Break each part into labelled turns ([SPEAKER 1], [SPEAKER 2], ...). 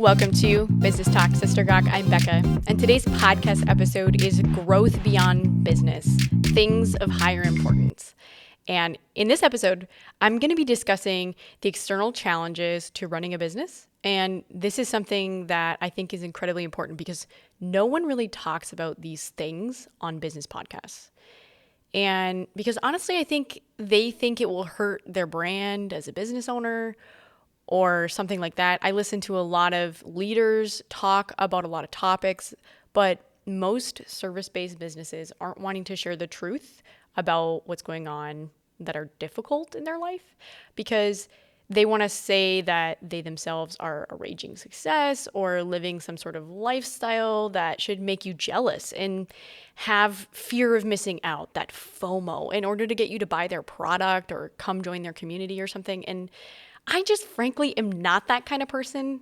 [SPEAKER 1] Welcome to Business Talk Sister Gawk. I'm Bekkah, and today's podcast episode is Growth Beyond Business, Things of Higher Importance. And in this episode, I'm going to be discussing the external challenges to running a business. And this is something that I think is incredibly important because no one really talks about these things on business podcasts. And because honestly, I think they think it will hurt their brand as a business owner or something like that. I listen to a lot of leaders talk about a lot of topics, but most service-based businesses aren't wanting to share the truth about what's going on that are difficult in their life because they want to say that they themselves are a raging success or living some sort of lifestyle that should make you jealous and have fear of missing out, that FOMO, in order to get you to buy their product or come join their community or something. And I just frankly am not that kind of person.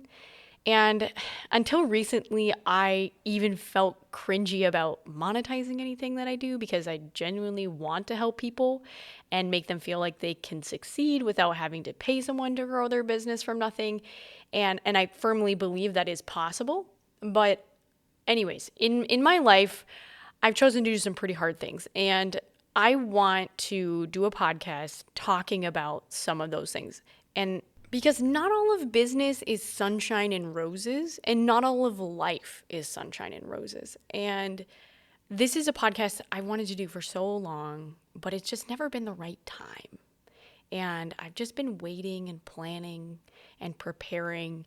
[SPEAKER 1] And until recently, I even felt cringy about monetizing anything that I do because I genuinely want to help people and make them feel like they can succeed without having to pay someone to grow their business from nothing. And I firmly believe that is possible. But anyways, in my life, I've chosen to do some pretty hard things. And I want to do a podcast talking about some of those things. And because not all of business is sunshine and roses, and not all of life is sunshine and roses. And this is a podcast I wanted to do for so long, but it's just never been the right time. And I've just been waiting and planning and preparing.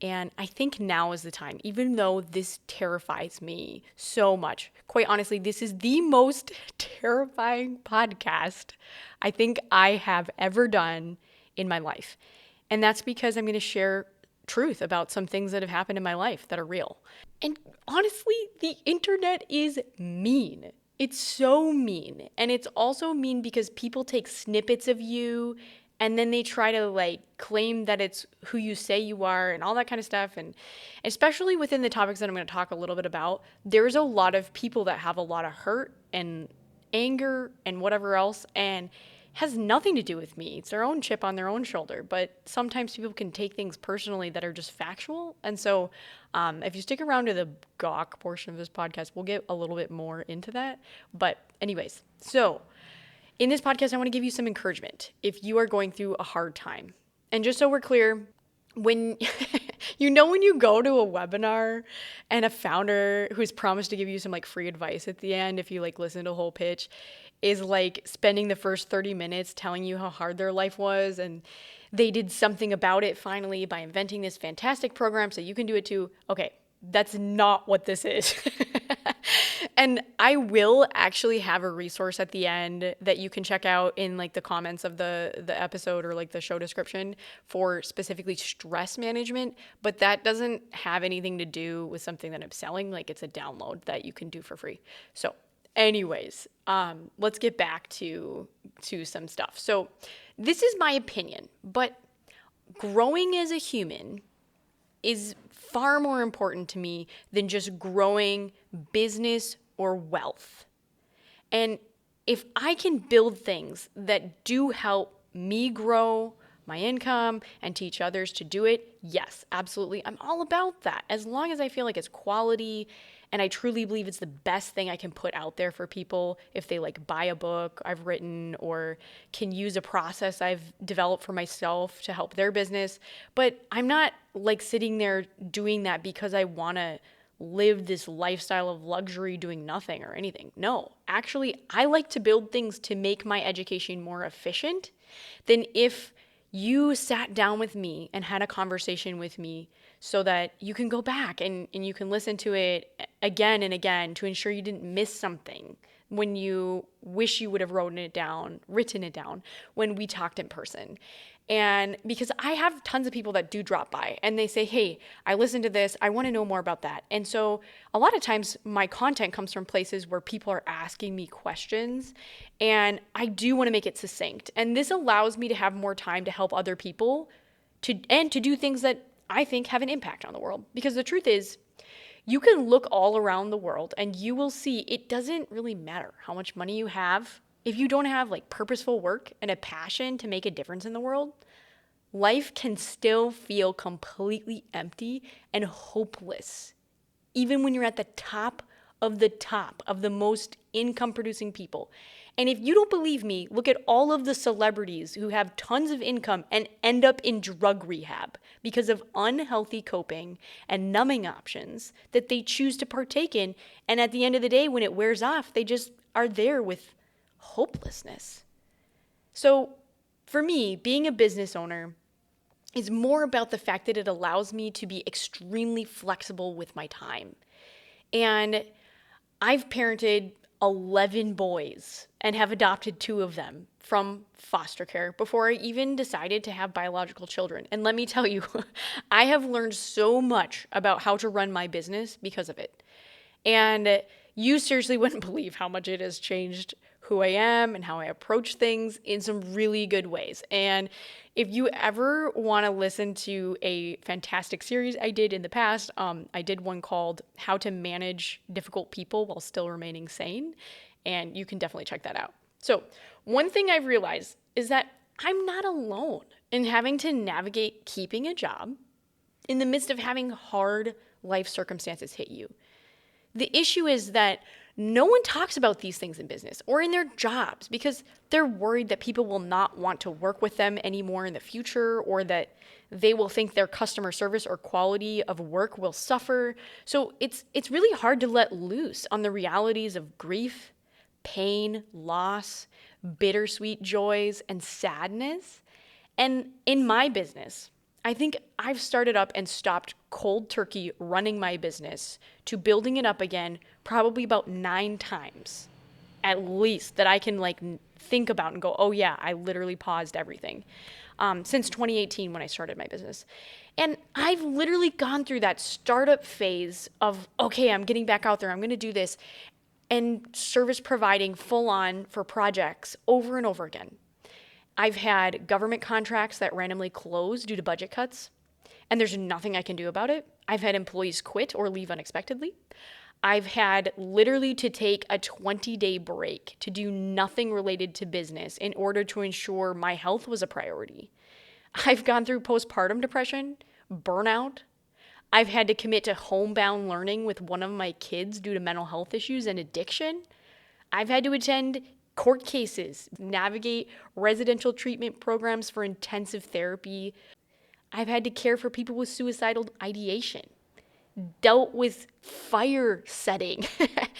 [SPEAKER 1] And I think now is the time, even though this terrifies me so much. Quite honestly, this is the most terrifying podcast I think I have ever done in my life. And that's because I'm going to share truth about some things that have happened in my life that are real. And honestly, the internet is mean. It's so mean. And it's also mean because people take snippets of you and then they try to claim that it's who you say you are and all that kind of stuff. And especially within the topics that I'm going to talk a little bit about, there's a lot of people that have a lot of hurt and anger and whatever else, and has nothing to do with me. It's their own chip on their own shoulder. But sometimes people can take things personally that are just factual. And so if you stick around to the gawk portion of this podcast, we'll get a little bit more into that. But anyways, so in this podcast, I want to give you some encouragement if you are going through a hard time. And just so we're clear, when when you go to a webinar and a founder who's promised to give you some free advice at the end, if you listen to a whole pitch, is spending the first 30 minutes telling you how hard their life was and they did something about it finally by inventing this fantastic program so you can do it too. Okay, that's not what this is. And I will actually have a resource at the end that you can check out in the comments of the episode or the show description for specifically stress management, but that doesn't have anything to do with something that I'm selling. It's a download that you can do for free. So anyways, let's get back to some stuff. So this is my opinion, but growing as a human is far more important to me than just growing business or wealth. And if I can build things that do help me grow my income and teach others to do it, yes, absolutely. I'm all about that. As long as I feel like it's quality and I truly believe it's the best thing I can put out there for people if they buy a book I've written or can use a process I've developed for myself to help their business. But I'm not sitting there doing that because I want to live this lifestyle of luxury doing nothing or anything. No, actually, I like to build things to make my education more efficient than if you sat down with me and had a conversation with me so that you can go back and you can listen to it again and again to ensure you didn't miss something when you wish you would have written it down when we talked in person. And because I have tons of people that do drop by and they say, hey, I listened to this, I want to know more about that. And so a lot of times my content comes from places where people are asking me questions and I do want to make it succinct. And this allows me to have more time to help other people to do things that I think have an impact on the world. Because the truth is, you can look all around the world and you will see it doesn't really matter how much money you have. If you don't have purposeful work and a passion to make a difference in the world, life can still feel completely empty and hopeless, even when you're at the top of the most income producing people. And if you don't believe me, look at all of the celebrities who have tons of income and end up in drug rehab because of unhealthy coping and numbing options that they choose to partake in. And at the end of the day, when it wears off, they just are there with hopelessness. So for me, being a business owner is more about the fact that it allows me to be extremely flexible with my time. And I've parented 11 boys and have adopted 2 of them from foster care before I even decided to have biological children. And let me tell you, I have learned so much about how to run my business because of it. And you seriously wouldn't believe how much it has changed who I am and how I approach things in some really good ways. And if you ever want to listen to a fantastic series I did in the past, I did one called How to Manage Difficult People While Still Remaining Sane. And you can definitely check that out. So one thing I've realized is that I'm not alone in having to navigate keeping a job in the midst of having hard life circumstances hit you. The issue is that no one talks about these things in business or in their jobs because they're worried that people will not want to work with them anymore in the future, or that they will think their customer service or quality of work will suffer. So it's really hard to let loose on the realities of grief, pain, loss, bittersweet joys, and sadness. And in my business, I think I've started up and stopped cold turkey running my business to building it up again probably about 9 times at least that I can think about and go, oh yeah, I literally paused everything since 2018 when I started my business. And I've literally gone through that startup phase of, okay, I'm getting back out there, I'm going to do this, and service providing full on for projects over and over again. I've had government contracts that randomly close due to budget cuts, and there's nothing I can do about it. I've had employees quit or leave unexpectedly. I've had literally to take a 20-day break to do nothing related to business in order to ensure my health was a priority. I've gone through postpartum depression, burnout. I've had to commit to homebound learning with one of my kids due to mental health issues and addiction. I've had to attend court cases, navigate residential treatment programs for intensive therapy. I've had to care for people with suicidal ideation, dealt with fire setting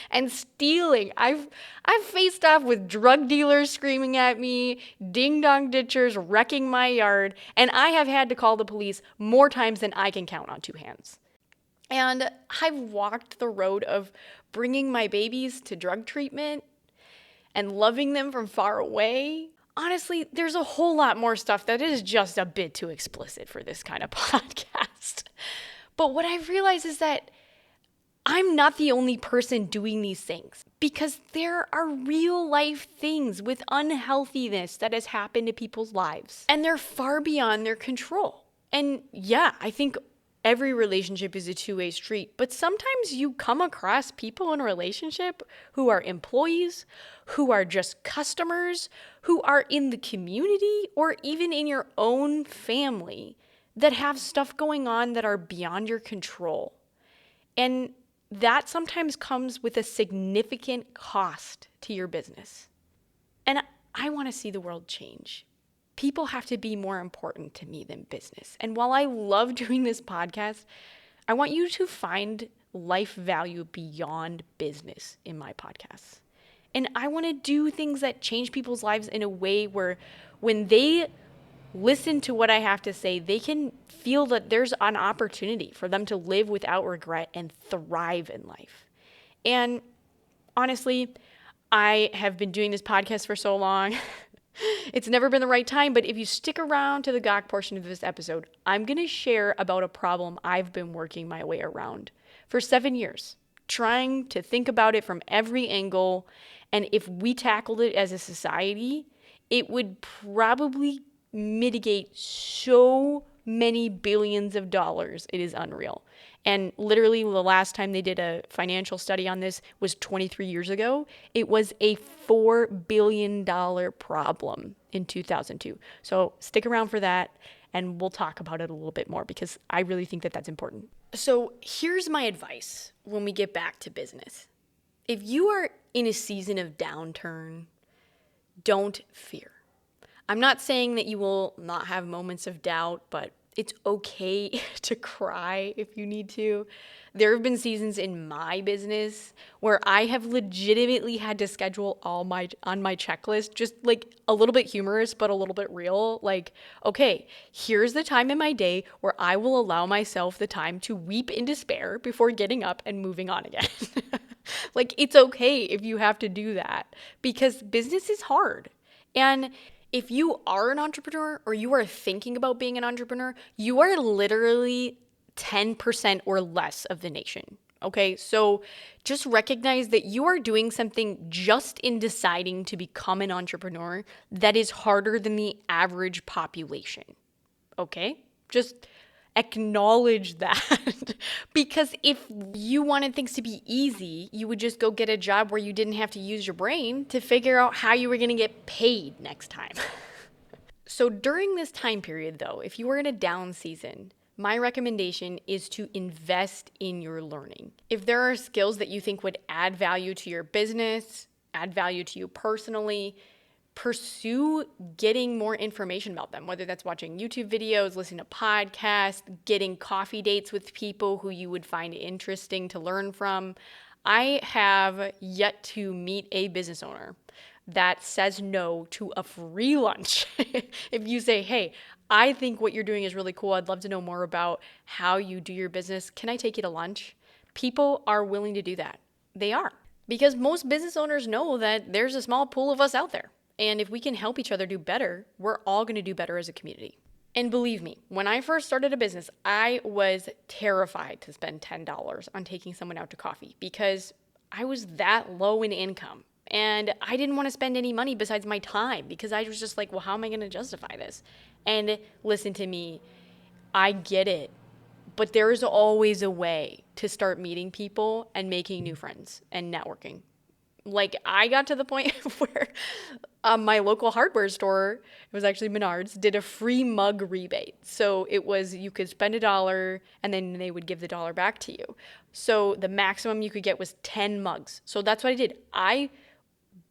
[SPEAKER 1] and stealing. I've faced off with drug dealers screaming at me, ding-dong ditchers wrecking my yard, and I have had to call the police more times than I can count on 2 hands. And I've walked the road of bringing my babies to drug treatment and loving them from far away. Honestly, there's a whole lot more stuff that is just a bit too explicit for this kind of podcast. But what I've realized is that I'm not the only person doing these things, because there are real life things with unhealthiness that has happened to people's lives, and they're far beyond their control. And yeah, I think every relationship is a 2-way street, but sometimes you come across people in a relationship who are employees, who are just customers, who are in the community, or even in your own family that have stuff going on that are beyond your control. And that sometimes comes with a significant cost to your business. And I want to see the world change. People have to be more important to me than business. And while I love doing this podcast, I want you to find life value beyond business in my podcasts. And I want to do things that change people's lives in a way where when they listen to what I have to say, they can feel that there's an opportunity for them to live without regret and thrive in life. And honestly, I have been doing this podcast for so long. It's never been the right time, but if you stick around to the Gawk portion of this episode, I'm going to share about a problem I've been working my way around for 7 years, trying to think about it from every angle. And if we tackled it as a society, it would probably mitigate so many billions of dollars. It is unreal. And literally the last time they did a financial study on this was 23 years ago. It was a $4 billion problem in 2002. So stick around for that. And we'll talk about it a little bit more because I really think that that's important. So here's my advice when we get back to business. If you are in a season of downturn, don't fear. I'm not saying that you will not have moments of doubt, but it's okay to cry if you need to. There have been seasons in my business where I have legitimately had to schedule on my checklist, just like a little bit humorous, but a little bit real. Like, okay, here's the time in my day where I will allow myself the time to weep in despair before getting up and moving on again. Like, it's okay if you have to do that because business is hard. And if you are an entrepreneur or you are thinking about being an entrepreneur, you are literally 10% or less of the nation. Okay, so just recognize that you are doing something just in deciding to become an entrepreneur that is harder than the average population. Okay, just acknowledge that. Because if you wanted things to be easy, you would just go get a job where you didn't have to use your brain to figure out how you were going to get paid next time. So during this time period, though, if you were in a down season, my recommendation is to invest in your learning. If there are skills that you think would add value to your business, add value to you personally, pursue getting more information about them, whether that's watching YouTube videos, listening to podcasts, getting coffee dates with people who you would find interesting to learn from. I have yet to meet a business owner that says no to a free lunch. If you say, hey, I think what you're doing is really cool. I'd love to know more about how you do your business. Can I take you to lunch? People are willing to do that. They are. Because most business owners know that there's a small pool of us out there. And if we can help each other do better, we're all going to do better as a community. And believe me, when I first started a business, I was terrified to spend $10 on taking someone out to coffee because I was that low in income. And I didn't want to spend any money besides my time because I was just like, well, how am I going to justify this? And listen to me, I get it. But there is always a way to start meeting people and making new friends and networking. Like, I got to the point where my local hardware store, it was actually Menards, did a free mug rebate. So it was, you could spend $1 and then they would give the dollar back to you. So the maximum you could get was 10 mugs. So that's what I did. I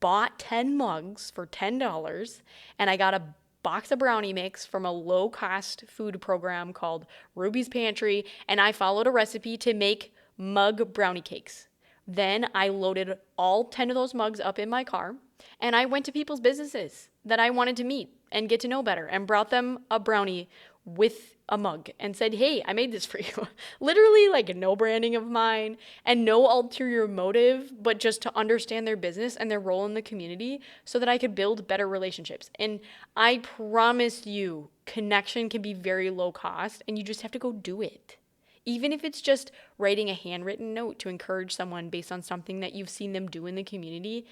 [SPEAKER 1] bought 10 mugs for $10 and I got a box of brownie mix from a low-cost food program called Ruby's Pantry, and I followed a recipe to make mug brownie cakes. Then I loaded all 10 of those mugs up in my car, and I went to people's businesses that I wanted to meet and get to know better and brought them a brownie with a mug and said, hey, I made this for you. Literally, like, no branding of mine and no ulterior motive, but just to understand their business and their role in the community so that I could build better relationships. And I promise you, connection can be very low cost and you just have to go do it. Even if it's just writing a handwritten note to encourage someone based on something that you've seen them do in the community,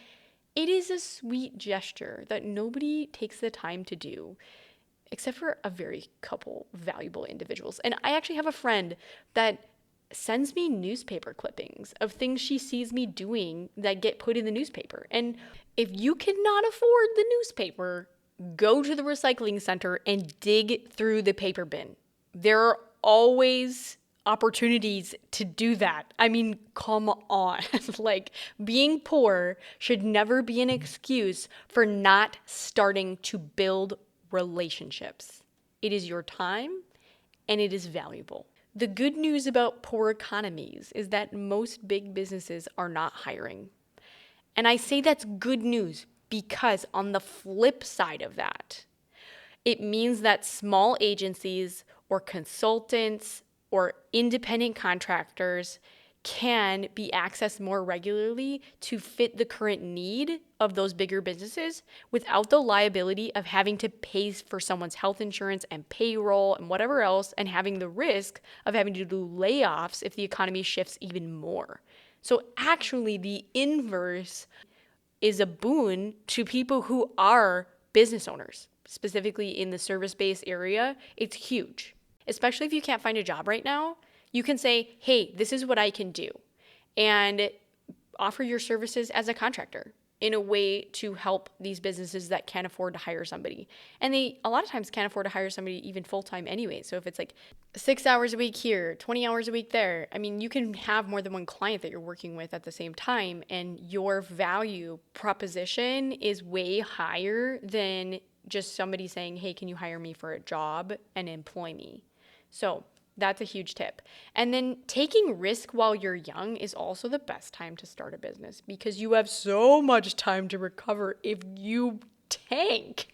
[SPEAKER 1] it is a sweet gesture that nobody takes the time to do, except for a very couple valuable individuals. And I actually have a friend that sends me newspaper clippings of things she sees me doing that get put in the newspaper. And if you cannot afford the newspaper, go to the recycling center and dig through the paper bin. There are always opportunities to do that. I mean, come on. Like, being poor should never be an excuse for not starting to build relationships. It is your time and it is valuable. The good news about poor economies is that most big businesses are not hiring. And I say that's good news because on the flip side of that, it means that small agencies or consultants or independent contractors can be accessed more regularly to fit the current need of those bigger businesses without the liability of having to pay for someone's health insurance and payroll and whatever else, and having the risk of having to do layoffs if the economy shifts even more. So actually, the inverse is a boon to people who are business owners, specifically in the service-based area. It's huge. Especially if you can't find a job right now, you can say, hey, this is what I can do, and offer your services as a contractor. in a way to help these businesses that can't afford to hire somebody. And they a lot of times can't afford to hire somebody even full-time anyway. So if it's like 6 hours a week here, 20 hours a week there, I mean, you can have more than one client that you're working with at the same time, and your value proposition is way higher than just somebody saying, hey, can you hire me for a job and employ me? So that's a huge tip. And then taking risk while you're young is also the best time to start a business, because you have so much time to recover if you tank.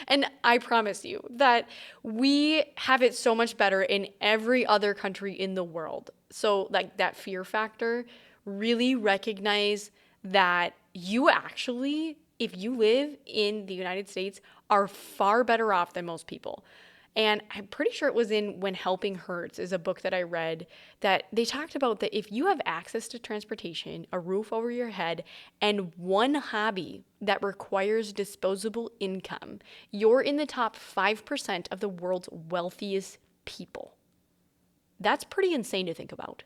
[SPEAKER 1] And I promise you that we have it so much better in every other country in the world. So like that fear factor, really recognize that you actually, if you live in the United States, are far better off than most people. And I'm pretty sure it was in When Helping Hurts is a book that I read, that they talked about that if you have access to transportation, a roof over your head, and one hobby that requires disposable income, you're in the top 5% of the world's wealthiest people. That's pretty insane to think about.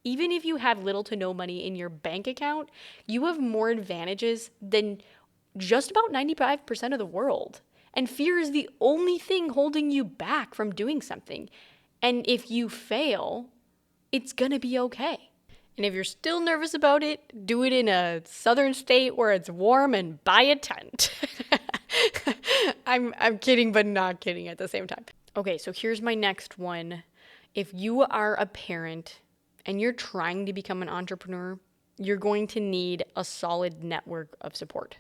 [SPEAKER 1] Even if you have little to no money in your bank account, you have more advantages than just about 95% of the world. And fear is the only thing holding you back from doing something. And if you fail, it's gonna be okay. And if you're still nervous about it, do it in a southern state where it's warm and buy a tent. I'm kidding, but not kidding at the same time. Okay, so here's my next one. If you are a parent and you're trying to become an entrepreneur, you're going to need a solid network of support.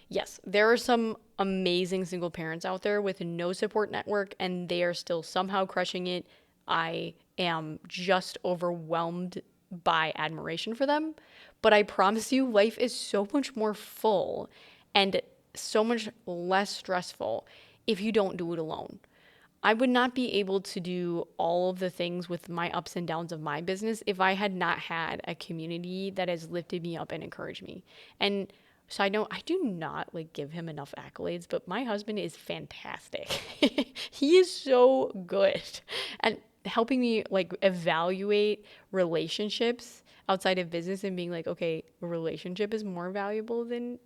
[SPEAKER 1] Yes, there are some amazing single parents out there with no support network, and they are still somehow crushing it. I am just overwhelmed by admiration for them. But I promise you, life is so much more full and so much less stressful if you don't do it alone. I would not be able to do all of the things with my ups and downs of my business if I had not had a community that has lifted me up and encouraged me. And side note, I do not like give him enough accolades, but my husband is fantastic. He is so good at helping me like evaluate relationships outside of business and being like, okay, a relationship is more valuable than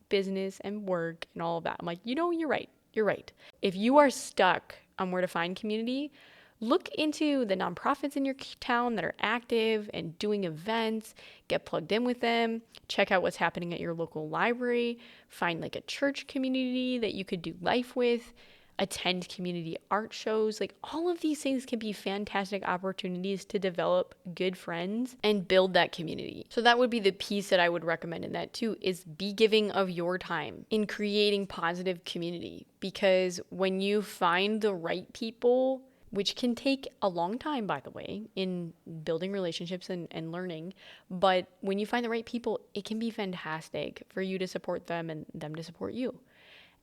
[SPEAKER 1] business and work and all of that. I'm like, you're right. You're right. If you are stuck on where to find community, look into the nonprofits in your town that are active and doing events, get plugged in with them, check out what's happening at your local library, find like a church community that you could do life with, attend community art shows. Like all of these things can be fantastic opportunities to develop good friends and build that community. So that would be the piece that I would recommend in that too, is be giving of your time in creating positive community. Because when you find the right people, which can take a long time, by the way, in building relationships and learning. But when you find the right people, it can be fantastic for you to support them and them to support you.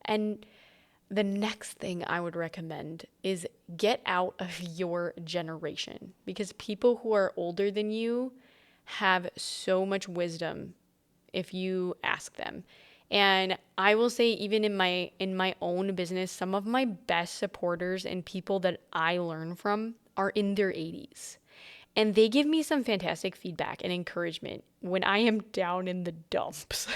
[SPEAKER 1] And the next thing I would recommend is get out of your generation, because people who are older than you have so much wisdom if you ask them. And I will say, even in my own business, some of my best supporters and people that I learn from are in their 80s. And they give me some fantastic feedback and encouragement when I am down in the dumps.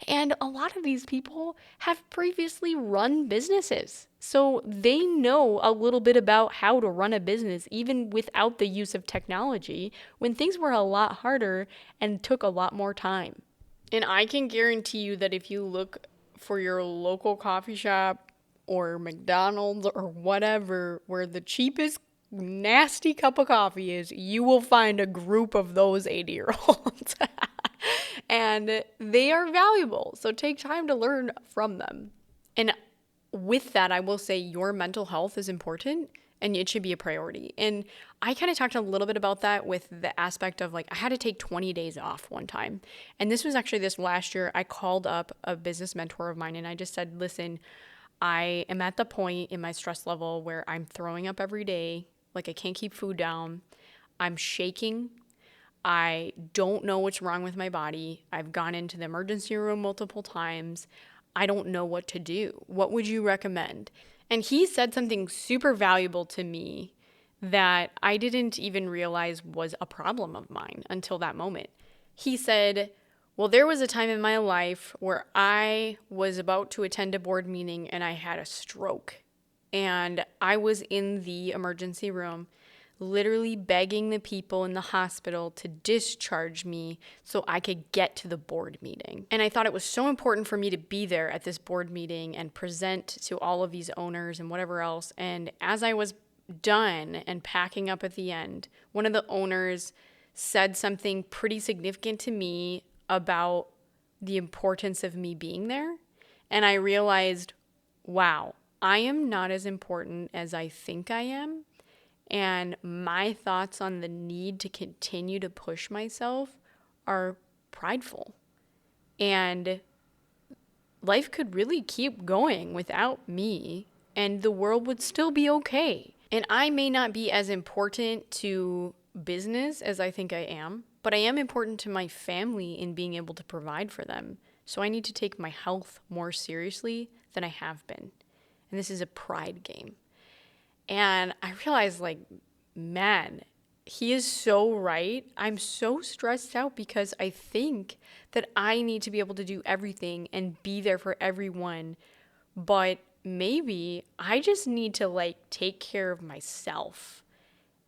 [SPEAKER 1] And a lot of these people have previously run businesses. So they know a little bit about how to run a business, even without the use of technology, when things were a lot harder and took a lot more time. And I can guarantee you that if you look for your local coffee shop or McDonald's or whatever, where the cheapest nasty cup of coffee is, you will find a group of those 80-year-olds. And they are valuable. So take time to learn from them. And with that, I will say your mental health is important and it should be a priority. And I kind of talked a little bit about that with the aspect of like, I had to take 20 days off one time. And this was actually this last year. I called up a business mentor of mine and I just said, listen, I am at the point in my stress level where I'm throwing up every day. Like I can't keep food down. I'm shaking. I don't know what's wrong with my body. I've gone into the emergency room multiple times. I don't know what to do. What would you recommend? And he said something super valuable to me that I didn't even realize was a problem of mine until that moment. He said, Well, there was a time in my life where I was about to attend a board meeting and I had a stroke. And I was in the emergency room, literally begging the people in the hospital to discharge me so I could get to the board meeting. And I thought it was so important for me to be there at this board meeting and present to all of these owners and whatever else. And as I was done and packing up at the end, one of the owners said something pretty significant to me about the importance of me being there. And I realized, wow, I am not as important as I think I am. And my thoughts on the need to continue to push myself are prideful. And life could really keep going without me, and the world would still be okay. And I may not be as important to business as I think I am, but I am important to my family in being able to provide for them. So I need to take my health more seriously than I have been. And this is a pride game. And I realized, like, man, he is so right. I'm so stressed out because I think that I need to be able to do everything and be there for everyone. But maybe I just need to, like, take care of myself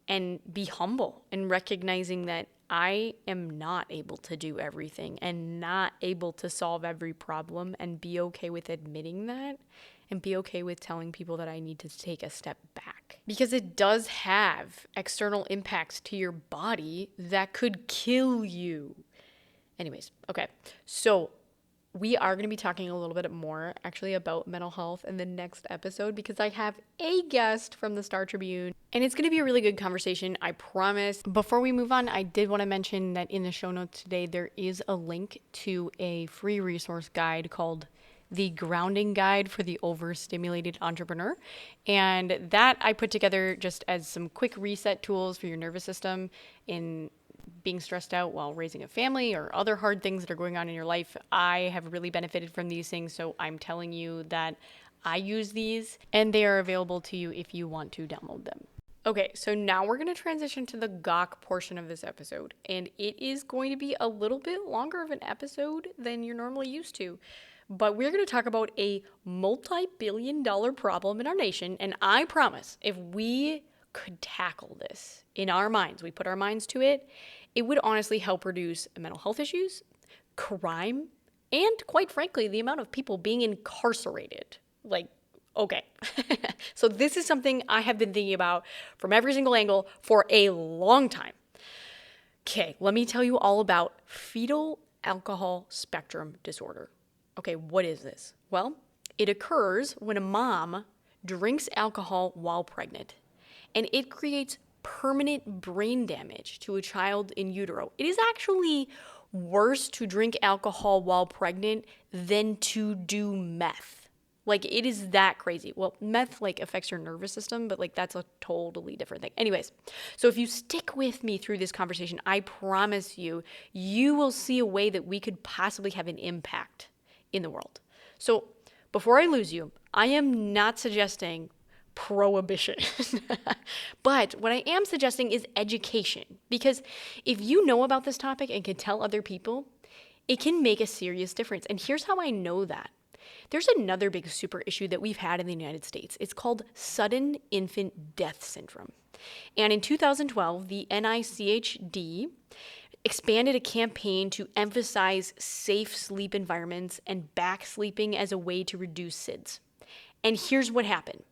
[SPEAKER 1] and be humble and recognizing that I am not able to do everything and not able to solve every problem, and be okay with admitting that and be okay with telling people that I need to take a step back. Because it does have external impacts to your body that could kill you. Anyways, okay. So we are going to be talking a little bit more actually about mental health in the next episode because I have a guest from the Star Tribune and it's going to be a really good conversation, I promise. Before we move on, I did want to mention that in the show notes today, there is a link to a free resource guide called The Grounding Guide for the Overstimulated Entrepreneur. And that I put together just as some quick reset tools for your nervous system in being stressed out while raising a family or other hard things that are going on in your life. I have really benefited from these things, so I'm telling you that I use these and they are available to you if you want to download them. Okay, so now we're going to transition to the gawk portion of this episode, and it is going to be a little bit longer of an episode than you're normally used to. But we're going to talk about a multi-billion-dollar problem in our nation, and I promise if we could tackle this in our minds, we put our minds to it, it would honestly help reduce mental health issues, crime, and quite frankly, the amount of people being incarcerated. Like, okay. So this is something I have been thinking about from every single angle for a long time. Okay, let me tell you all about Fetal Alcohol Spectrum Disorder. Okay, what is this? Well, it occurs when a mom drinks alcohol while pregnant, and it creates permanent brain damage to a child in utero. It is actually worse to drink alcohol while pregnant than to do meth. Like, it is that crazy. Well, meth, like, affects your nervous system, but, like, that's a totally different thing. Anyways, so if you stick with me through this conversation, I promise you, you will see a way that we could possibly have an impact in the world. So before I lose you, I am not suggesting prohibition. But what I am suggesting is education. Because if you know about this topic and can tell other people, it can make a serious difference. And here's how I know that. There's another big super issue that we've had in the United States. It's called sudden infant death syndrome. And in 2012, the NICHD expanded a campaign to emphasize safe sleep environments and back sleeping as a way to reduce SIDS. And here's what happened.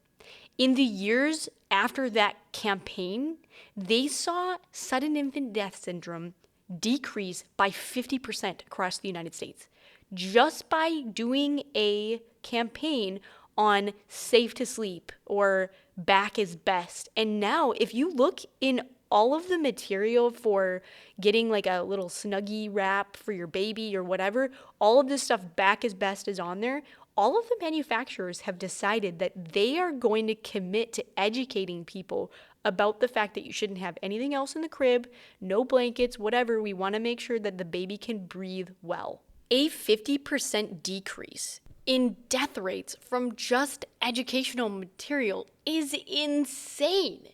[SPEAKER 1] In the years after that campaign, they saw sudden infant death syndrome decrease by 50% across the United States, just by doing a campaign on safe to sleep or back is best. And now if you look in all of the material for getting like a little Snuggie wrap for your baby or whatever, all of this stuff, back is best, is on there. All of the manufacturers have decided that they are going to commit to educating people about the fact that you shouldn't have anything else in the crib, no blankets, whatever. We want to make sure that the baby can breathe well. A 50% decrease in death rates from just educational material is insane.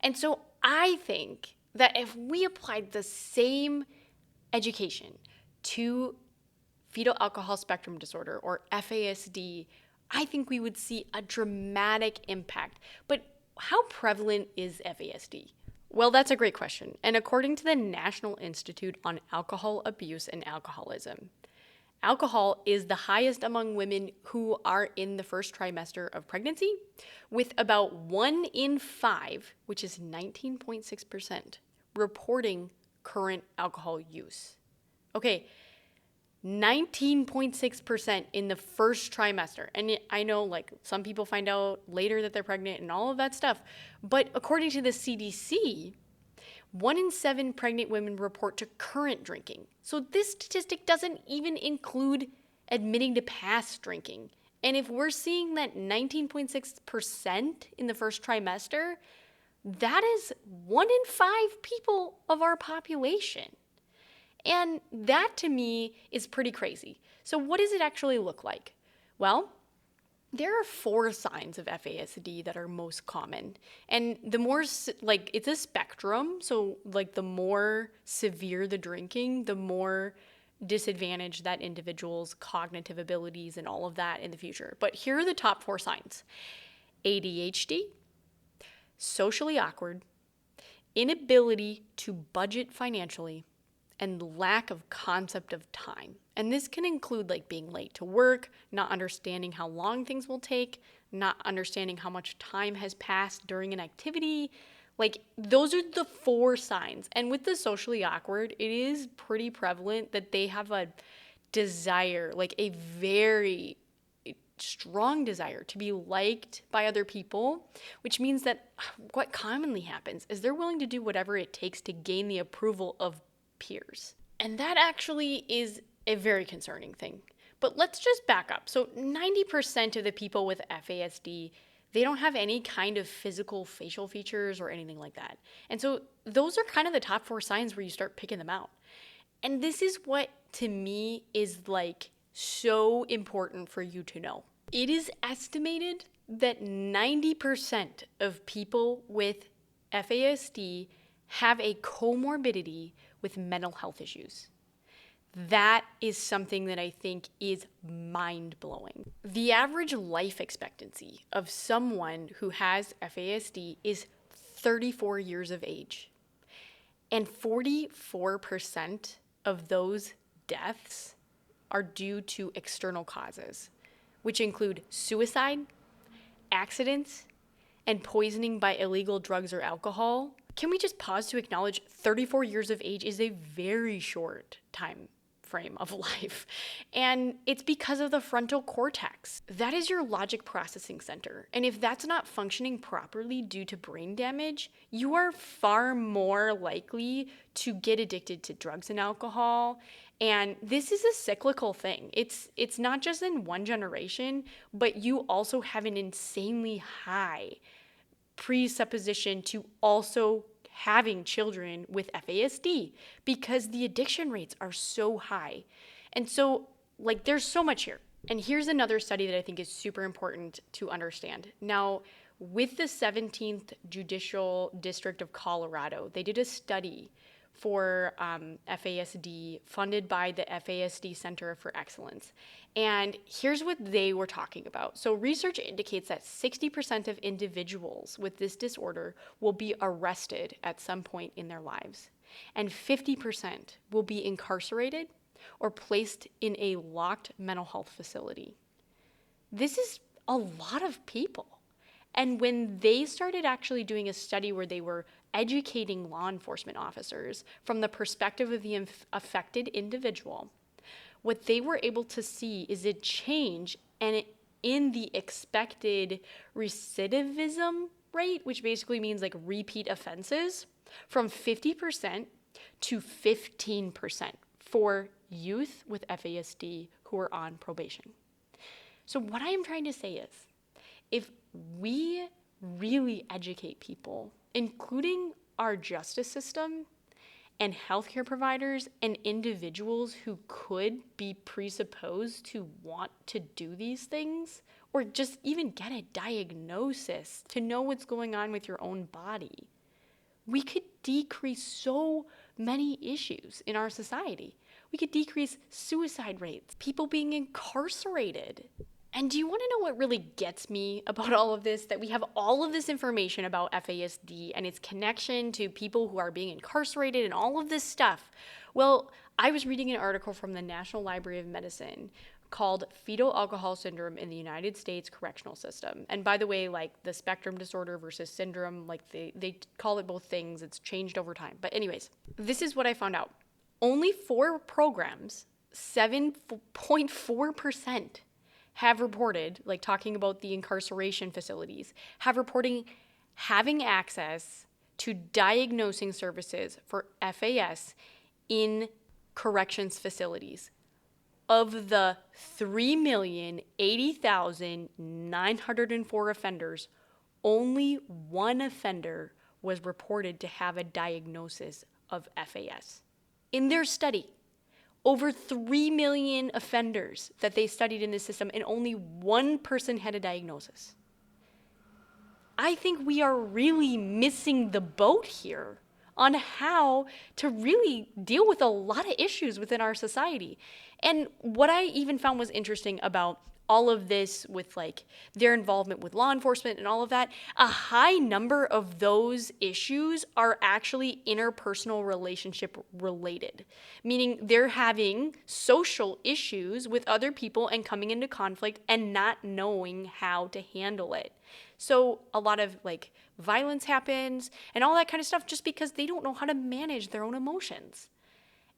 [SPEAKER 1] And so I think that if we applied the same education to Fetal Alcohol Spectrum Disorder, or FASD, I think we would see a dramatic impact. But how prevalent is FASD? Well, that's a great question. And according to the National Institute on Alcohol Abuse and Alcoholism, alcohol is the highest among women who are in the first trimester of pregnancy, with about 1 in 5, which is 19.6%, reporting current alcohol use. Okay, 19.6% in the first trimester. And I know like some people find out later that they're pregnant and all of that stuff. But according to the CDC, 1 in 7 pregnant women report to current drinking. So this statistic doesn't even include admitting to past drinking. And if we're seeing that 19.6% in the first trimester, that is 1 in 5 people of our population. And that to me is pretty crazy. So what does it actually look like? Well, there are 4 signs of FASD that are most common. And the more, like, it's a spectrum. So, like, the more severe the drinking, the more disadvantaged that individual's cognitive abilities and all of that in the future. But here are the top 4 signs: ADHD, socially awkward, inability to budget financially, and lack of concept of time. And this can include like being late to work, not understanding how long things will take, not understanding how much time has passed during an activity. Like those are the 4 signs. And with the socially awkward, it is pretty prevalent that they have a desire, like a very strong desire to be liked by other people, which means that what commonly happens is they're willing to do whatever it takes to gain the approval of peers. And that actually is a very concerning thing. But let's just back up. So 90% of the people with FASD, they don't have any kind of physical facial features or anything like that. And so those are kind of the top 4 signs where you start picking them out. And this is what to me is like so important for you to know. It is estimated that 90% of people with FASD have a comorbidity with mental health issues. That is something that I think is mind-blowing. The average life expectancy of someone who has FASD is 34 years of age. And 44% of those deaths are due to external causes, which include suicide, accidents, and poisoning by illegal drugs or alcohol. Can we just pause to acknowledge 34 years of age is a very short time frame of life. And it's because of the frontal cortex. That is your logic processing center. And if that's not functioning properly due to brain damage, you are far more likely to get addicted to drugs and alcohol. And this is a cyclical thing. It's not just in one generation, but you also have an insanely high presupposition to also having children with FASD because the addiction rates are so high. And so, like, there's so much here. And here's another study that I think is super important to understand. Now, with the 17th Judicial District of Colorado, they did a study for FASD funded by the FASD Center for Excellence. And here's what they were talking about. So research indicates that 60% of individuals with this disorder will be arrested at some point in their lives, and 50% will be incarcerated or placed in a locked mental health facility. This is a lot of people. And when they started actually doing a study where they were educating law enforcement officers from the perspective of the affected individual, what they were able to see is a change in the expected recidivism rate, which basically means like repeat offenses, from 50% to 15% for youth with FASD who are on probation. So what I am trying to say is, if we really educate people, including our justice system and healthcare providers and individuals who could be presupposed to want to do these things, or just even get a diagnosis to know what's going on with your own body, we could decrease so many issues in our society. We could decrease suicide rates, people being incarcerated. And do you want to know what really gets me about all of this? That we have all of this information about FASD and its connection to people who are being incarcerated and all of this stuff. Well, I was reading an article from the National Library of Medicine called Fetal Alcohol Syndrome in the United States Correctional System. And by the way, like the spectrum disorder versus syndrome, like they call it both things. It's changed over time. But anyways, this is what I found out. Only 4 programs, 7.4%, have reported, like talking about the incarceration facilities, have reporting having access to diagnosing services for FAS in corrections facilities. Of the 3,080,904 offenders, only 1 offender was reported to have a diagnosis of FAS. In their study, over 3 million offenders that they studied in this system, and only 1 person had a diagnosis. I think we are really missing the boat here on how to really deal with a lot of issues within our society. And what I even found was interesting about all of this with like their involvement with law enforcement and all of that, a high number of those issues are actually interpersonal relationship related, meaning they're having social issues with other people and coming into conflict and not knowing how to handle it. So a lot of like violence happens and all that kind of stuff just because they don't know how to manage their own emotions.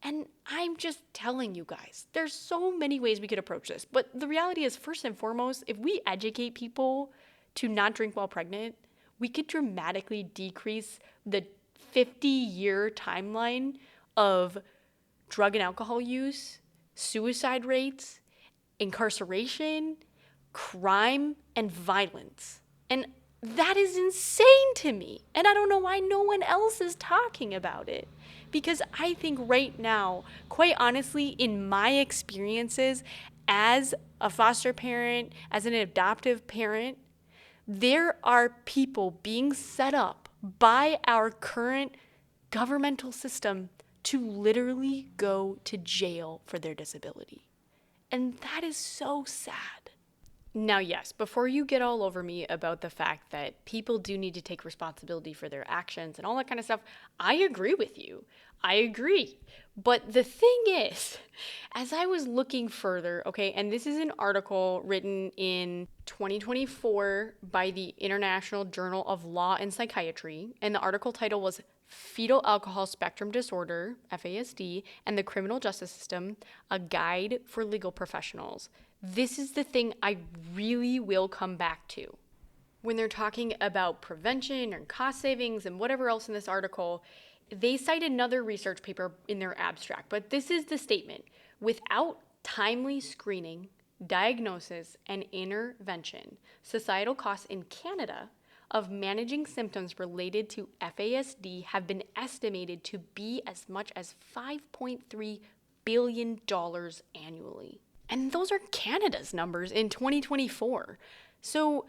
[SPEAKER 1] And I'm just telling you guys, there's so many ways we could approach this. But the reality is, first and foremost, if we educate people to not drink while pregnant, we could dramatically decrease the 50-year timeline of drug and alcohol use, suicide rates, incarceration, crime, and violence. And that is insane to me. And I don't know why no one else is talking about it. Because I think right now, quite honestly, in my experiences as a foster parent, as an adoptive parent, there are people being set up by our current governmental system to literally go to jail for their disability. And that is so sad. Now, yes, before you get all over me about the fact that people do need to take responsibility for their actions and all that kind of stuff, I agree with you. I agree. But the thing is, as I was looking further, okay, and this is an article written in 2024 by the International Journal of Law and Psychiatry, and the article title was Fetal Alcohol Spectrum Disorder, FASD, and the Criminal Justice System, a Guide for Legal Professionals. This is the thing I really will come back to. When they're talking about prevention and cost savings and whatever else in this article, they cite another research paper in their abstract, but this is the statement. Without timely screening, diagnosis, and intervention, societal costs in Canada of managing symptoms related to FASD have been estimated to be as much as $5.3 billion annually. And those are Canada's numbers in 2024. So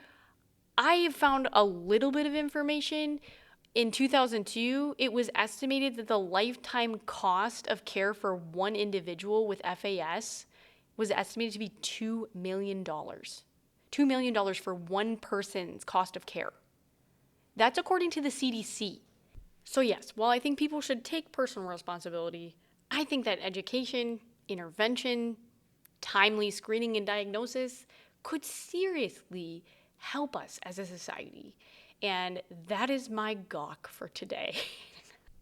[SPEAKER 1] I found a little bit of information. In 2002, it was estimated that the lifetime cost of care for one individual with FAS was estimated to be $2 million. $2 million for one person's cost of care. That's according to the CDC. So yes, while I think people should take personal responsibility, I think that education, intervention, timely screening and diagnosis could seriously help us as a society. And that is my gawk for today.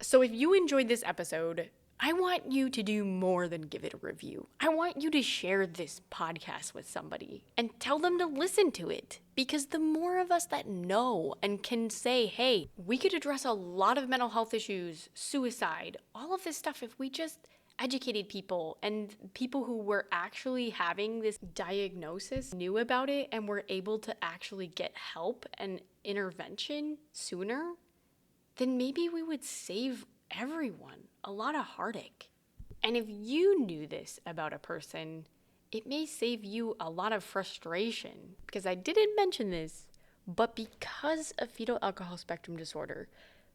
[SPEAKER 1] So if you enjoyed this episode, I want you to do more than give it a review. I want you to share this podcast with somebody and tell them to listen to it. Because the more of us that know and can say, hey, we could address a lot of mental health issues, suicide, all of this stuff if we just educated people, and people who were actually having this diagnosis knew about it and were able to actually get help and intervention sooner, then maybe we would save everyone a lot of heartache. And if you knew this about a person, it may save you a lot of frustration, because I didn't mention this, but because of fetal alcohol spectrum disorder,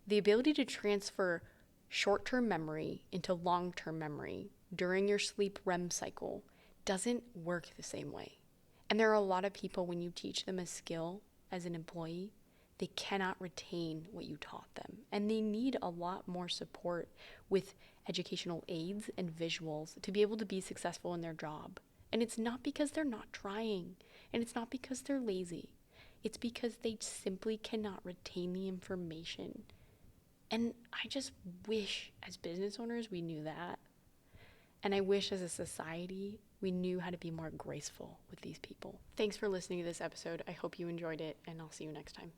[SPEAKER 1] the ability to transfer short-term memory into long-term memory during your sleep REM cycle doesn't work the same way. And there are a lot of people, when you teach them a skill as an employee, they cannot retain what you taught them. And they need a lot more support with educational aids and visuals to be able to be successful in their job. And it's not because they're not trying, and it's not because they're lazy. It's because they simply cannot retain the information. And I just wish as business owners we knew that. And I wish as a society we knew how to be more graceful with these people. Thanks for listening to this episode. I hope you enjoyed it, and I'll see you next time.